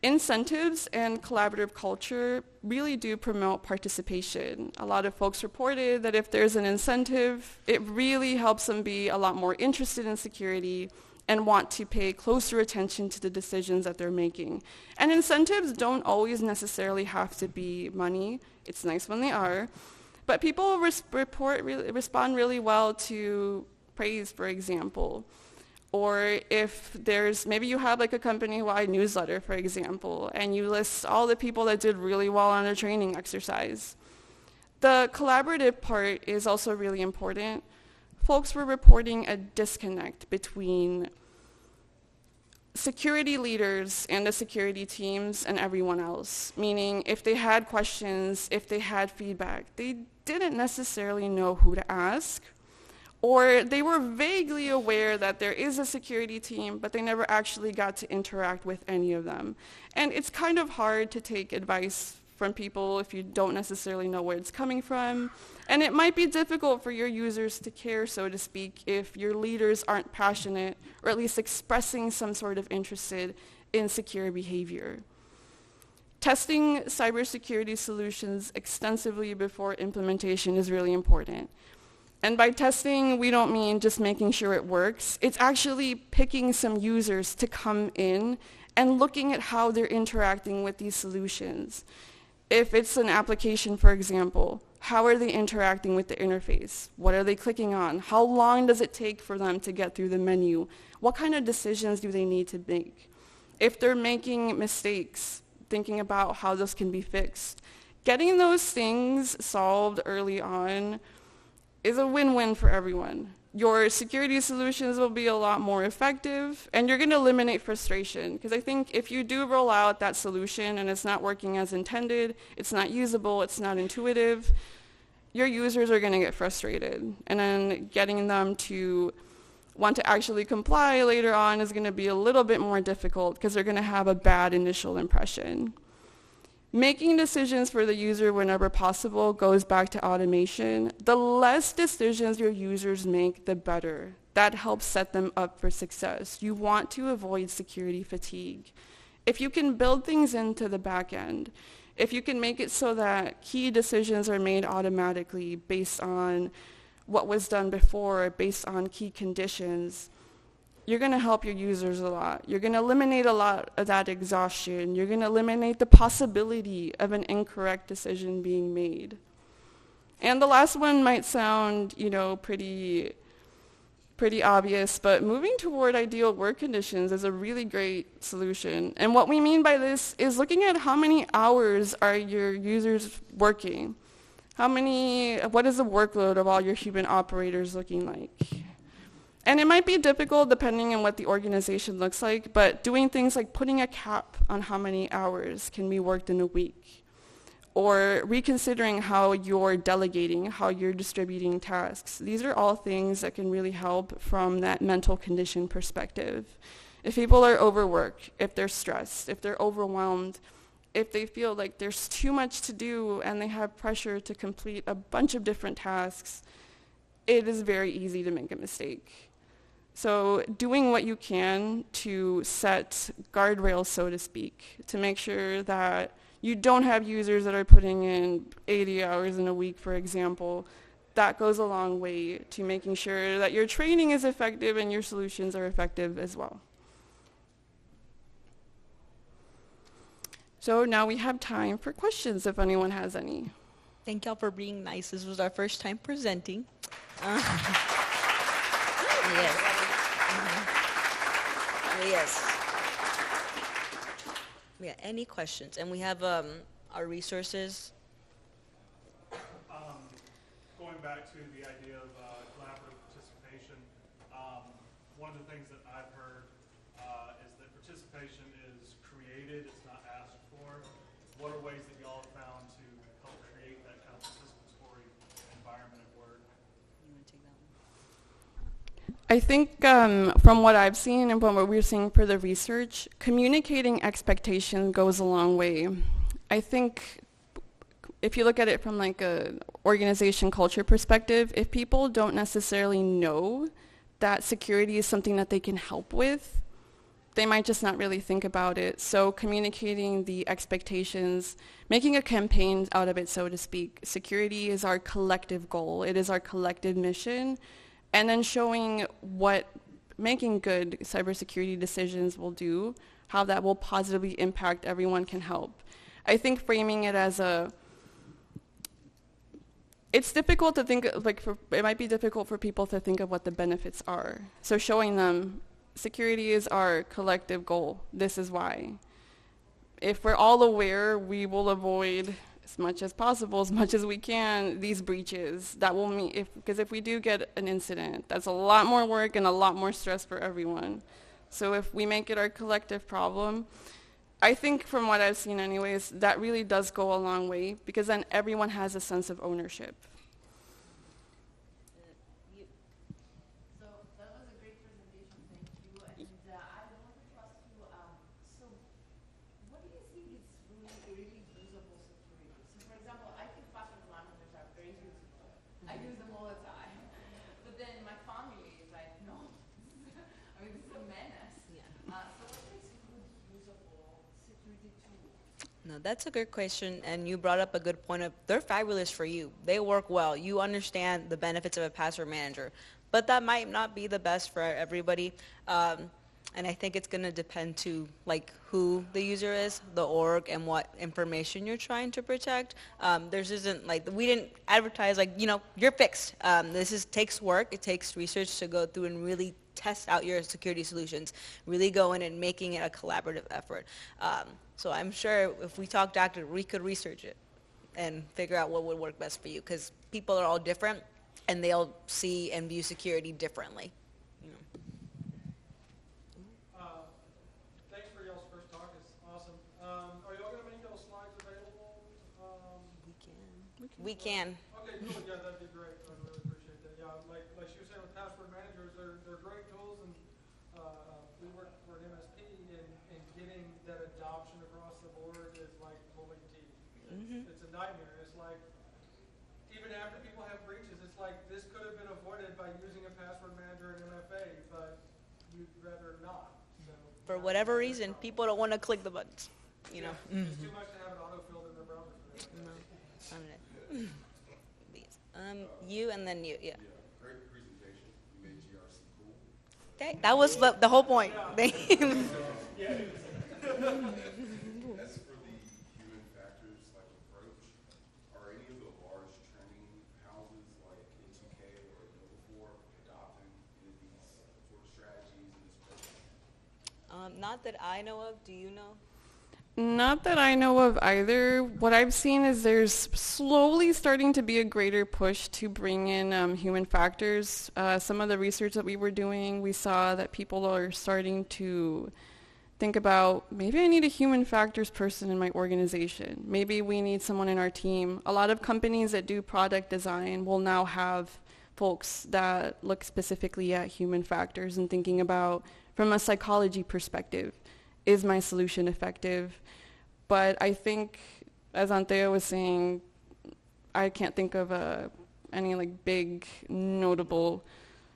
Incentives and collaborative culture really do promote participation. A lot of folks reported that if there's an incentive, it really helps them be a lot more interested in security and want to pay closer attention to the decisions that they're making. And incentives don't always necessarily have to be money. It's nice when they are. But people respond really well to praise, for example. Or if maybe you have like a company-wide newsletter, for example, and you list all the people that did really well on a training exercise. The collaborative part is also really important. Folks were reporting a disconnect between security leaders and the security teams and everyone else, meaning if they had questions, if they had feedback, they didn't necessarily know who to ask. Or they were vaguely aware that there is a security team, but they never actually got to interact with any of them. And it's kind of hard to take advice from people if you don't necessarily know where it's coming from. And it might be difficult for your users to care, so to speak, if your leaders aren't passionate or at least expressing some sort of interest in secure behavior. Testing cybersecurity solutions extensively before implementation is really important. And by testing, we don't mean just making sure it works. It's actually picking some users to come in and looking at how they're interacting with these solutions. If it's an application, for example, how are they interacting with the interface? What are they clicking on? How long does it take for them to get through the menu? What kind of decisions do they need to make? If they're making mistakes, thinking about how those can be fixed. Getting those things solved early on is a win-win for everyone. your security solutions will be a lot more effective, and you're going to eliminate frustration. Because I think if you do roll out that solution and it's not working as intended, it's not usable, it's not intuitive, your users are going to get frustrated. And then getting them to want to actually comply later on is going to be a little bit more difficult because they're going to have a bad initial impression. Making decisions for the user whenever possible goes back to automation. The less decisions your users make, the better. That helps set them up for success. You want to avoid security fatigue. If you can build things into the back end, if you can make it so that key decisions are made automatically based on what was done before, based on key conditions, you're going to help your users a lot. You're going to eliminate a lot of that exhaustion. You're going to eliminate the possibility of an incorrect decision being made. And the last one might sound, pretty obvious, but moving toward ideal work conditions is a really great solution. And what we mean by this is looking at how many hours are your users working? What is the workload of all your human operators looking like? And it might be difficult depending on what the organization looks like, but doing things like putting a cap on how many hours can be worked in a week, or reconsidering how you're delegating, how you're distributing tasks. These are all things that can really help from that mental condition perspective. If people are overworked, if they're stressed, if they're overwhelmed, if they feel like there's too much to do and they have pressure to complete a bunch of different tasks, it is very easy to make a mistake. So doing what you can to set guardrails, so to speak, to make sure that you don't have users that are putting in 80 hours in a week, for example, that goes a long way to making sure that your training is effective and your solutions are effective as well. So now we have time for questions if anyone has any. Thank y'all for being nice. This was our first time presenting. Yes. Yes. Yeah, any questions? And we have our resources. Going back to the idea of collaborative participation, one of the things that I've heard is that participation is created, it's not asked for. What are ways that y'all have found to help create that kind of participatory environment at work? You want to take that one? I think from what I've seen and from what we're seeing for the research, communicating expectation goes a long way. I think if you look at it from like a organization culture perspective, if people don't necessarily know that security is something that they can help with, they might just not really think about it. So communicating the expectations, making a campaign out of it, so to speak. Security is our collective goal. It is our collective mission. And then showing what making good cybersecurity decisions will do, how that will positively impact everyone can help. I think framing it as it's difficult to think, it might be difficult for people to think of what the benefits are. So showing them security is our collective goal. This is why. If we're all aware, we will avoid as much as possible, as much as we can, these breaches. That will mean, because if we do get an incident, that's a lot more work and a lot more stress for everyone. So if we make it our collective problem, I think from what I've seen anyways, that really does go a long way, because then everyone has a sense of ownership. So that was a great presentation, thank you. And I wanted to ask you, so what do you think is really usable security? So for example, I think password managers are very useful. I use them all the time. But then my family is like, no, I mean, this is a menace. Yeah. So what makes a good usable security tool? No, that's a good question, and you brought up a good point of they're fabulous for you. They work well. You understand the benefits of a password manager, but that might not be the best for everybody. And I think it's going to depend to like who the user is, the org, and what information you're trying to protect. There's isn't like we didn't advertise like you're fixed. Takes work. It takes research to go through and really test out your security solutions. Really go in and making it a collaborative effort. So I'm sure if we talked after, we could research it and figure out what would work best for you, because people are all different. and they'll see and view security differently. You know. Thanks for y'all's first talk. It's awesome. Are y'all going to make those slides available? We can. Okay, cool. Yeah, that'd be great. I really appreciate that. Yeah, like she was saying with password managers, they're great tools, and we work for an MSP, and getting that adoption across the board is like pulling teeth. It's a nightmare. It's like even after people have breaches, it's like this could have been avoided by using a password manager and MFA, but you'd rather not. So For whatever reason, people don't want to click the buttons. You know. it's too much to have it auto-filled in their browser. No. I'm gonna- you and then you. Yeah. Great presentation. You made GRC cool. That was the whole point. As for the human factors like approach, are any of the large training houses like N2K or Nova4 adopting any of these sort of strategies in this program? Not that I know of. Do you know? Not that I know of either. What I've seen is there's slowly starting to be a greater push to bring in human factors. Some of the research that we were doing, we saw that people are starting to think about, maybe I need a human factors person in my organization. Maybe we need someone in our team. A lot of companies that do product design will now have folks that look specifically at human factors and thinking about, from a psychology perspective, is my solution effective? But I think, as Anthea was saying, I can't think of any like big notable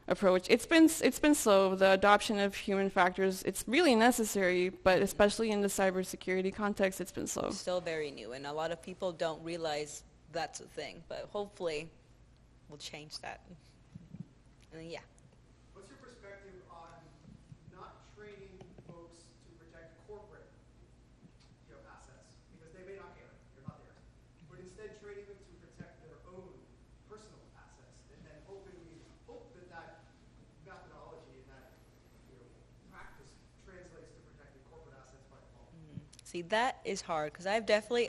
approach. It's been slow. The adoption of human factors, it's really necessary, but especially in the cybersecurity context, it's been slow. Still very new, and a lot of people don't realize that's a thing. But hopefully, we'll change that. And yeah. What's your perspective on not training folks to protect corporate, assets? Because they may not care, you're not there. But instead training them to protect their own personal assets, and then hope that methodology and that practice translates to protecting corporate assets by default. See, that is hard because I've definitely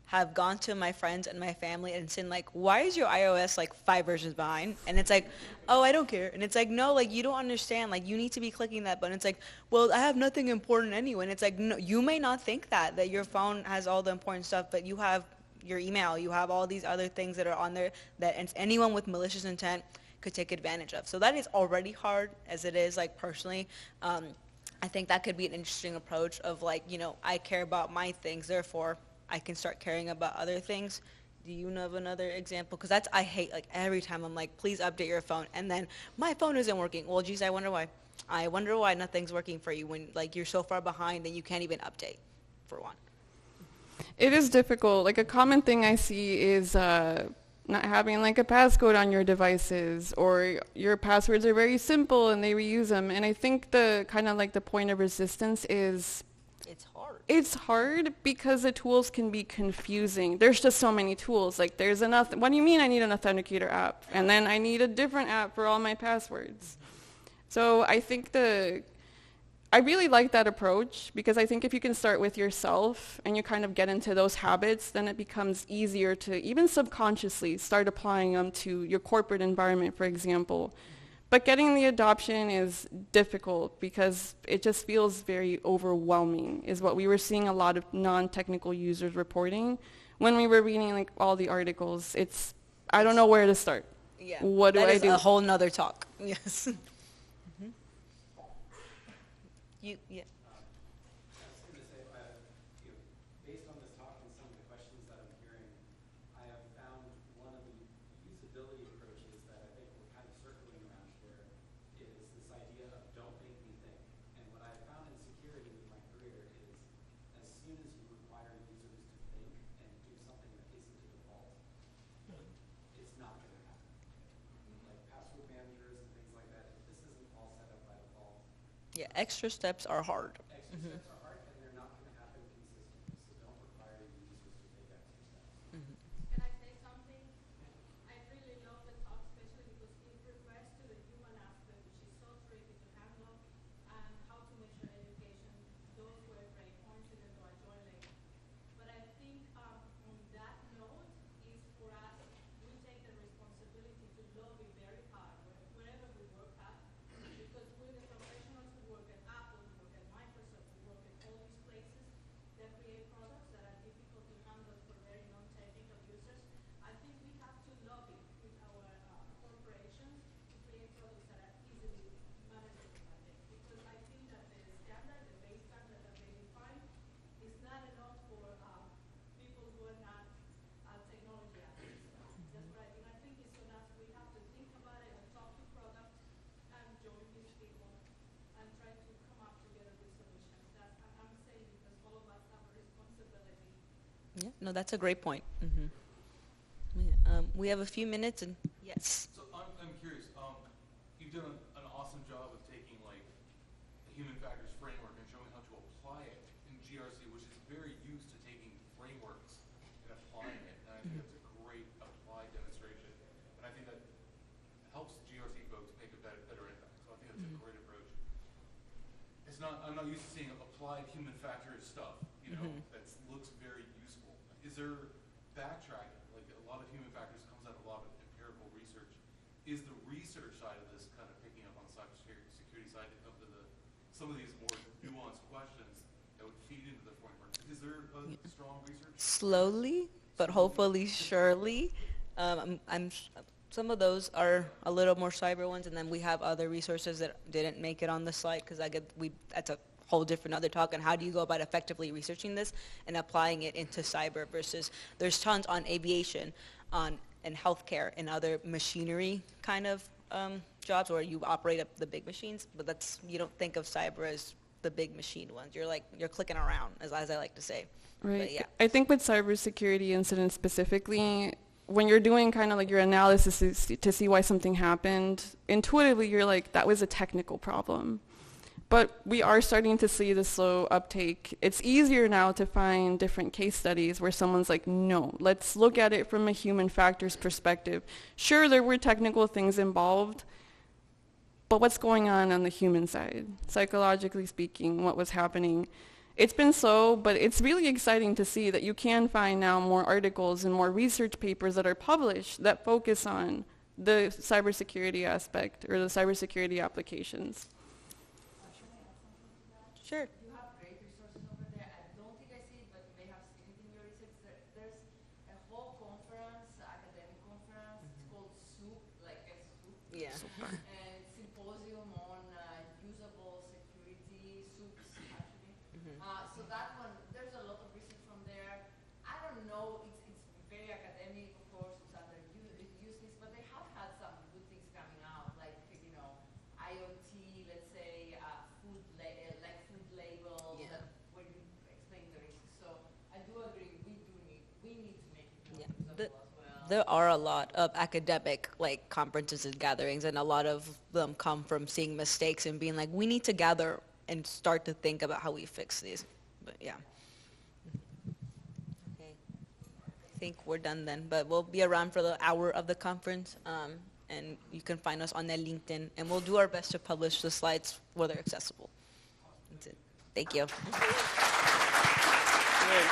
have gone to my friends and my family and said, like, why is your iOS like 5 versions behind? And it's like, oh, I don't care. And it's like, no, like, you don't understand. Like, you need to be clicking that button. It's like, well, I have nothing important anyway. And it's like, no, you may not think that your phone has all the important stuff, but you have your email, you have all these other things that are on there that anyone with malicious intent could take advantage of. So that is already hard as it is, like, personally. I think that could be an interesting approach of, like, I care about my things, therefore I can start caring about other things. Do you know of another example? Because I hate, like, every time I'm like, please update your phone, and then my phone isn't working. Well, geez, I wonder why. I wonder why nothing's working for you when, like, you're so far behind that you can't even update, for one. It is difficult. Like, a common thing I see is not having like a passcode on your devices, or your passwords are very simple and they reuse them. And I think the kind of like the point of resistance is It's hard. it's hard because the tools can be confusing. There's just so many tools. Like, there's enough. What do you mean I need an authenticator app? And then I need a different app for all my passwords. So I think I really like that approach, because I think if you can start with yourself and you kind of get into those habits, then it becomes easier to even subconsciously start applying them to your corporate environment, for example. But getting the adoption is difficult because it just feels very overwhelming, is what we were seeing a lot of non-technical users reporting when we were reading like all the articles. I don't know where to start. Yeah. What do I do? That is a whole nother talk. Yes. Yeah. I was going to say, based on this talk and some of the questions that I'm hearing, I have found one of the usability approaches that I think we're kind of circling around here is this idea of don't make me think. And what I found in security with my career is as soon as you require users to think and do something that isn't a default, it's not going to happen. Like password managers and things like that, if this isn't all set up by default, Yeah, extra steps are hard. extra steps are hard, and they're not going to happen consistently. So don't require your users to take extra steps. Can I say something? I really love the talk, especially because it refers to the human aspect, which is so tricky to handle, and how to make sure education. Those were great points, even though I joined late. But I think on that note is for us, we take the responsibility to Yeah, no, that's a great point. We have a few minutes, and yes. So I'm curious. You've done an awesome job of taking like the human factors framework and showing how to apply it in GRC, which is very used to taking frameworks and applying it. And I think that's a great applied demonstration. And I think that helps GRC folks make a better impact. So I think that's a great approach. It's not. I'm not used to seeing applied human factors stuff. You know, that looks very useful. Is there backtracking? Like a lot of human factors comes out of a lot of empirical research. Is the research side of this kind of picking up on the cybersecurity side of some of these more nuanced questions that would feed into the framework? Is there a strong research? Slowly, but hopefully surely. Some of those are a little more cyber ones, and then we have other resources that didn't make it on the slide because that's a whole different other talk on how do you go about effectively researching this and applying it into cyber versus there's tons on aviation, and healthcare and other machinery kind of jobs where you operate up the big machines, but you don't think of cyber as the big machine ones. You're clicking around, as I like to say. Right. But yeah. I think with cybersecurity incidents specifically, when you're doing kind of like your analysis to see why something happened, intuitively you're like, that was a technical problem. But we are starting to see the slow uptake. It's easier now to find different case studies where someone's like, no, let's look at it from a human factors perspective. Sure, there were technical things involved, but what's going on the human side? Psychologically speaking, what was happening? It's been slow, but it's really exciting to see that you can find now more articles and more research papers that are published that focus on the cybersecurity aspect or the cybersecurity applications. Sure. You have great resources over there. I don't think I see it, but you may have seen it in your research. There's a whole conference, academic conference. It's called SOUP, like S-SOUP. Yeah. And symposium on usable security, SOUPs actually. So that one, there's a lot of research from there. I don't know, it's very academic, of course, it's under use case, but they have had some good things coming out, like, IoT, let's say, food labels, Yeah. where you explain the risks. So I do agree, we need to make it more Yeah. usable as well. There are a lot of academic conferences and gatherings, and a lot of them come from seeing mistakes and being like, we need to gather and start to think about how we fix these. But yeah. Okay. I think we're done then, but we'll be around for the hour of the conference, and you can find us on the LinkedIn, and we'll do our best to publish the slides where they're accessible. That's it. Thank you. Great.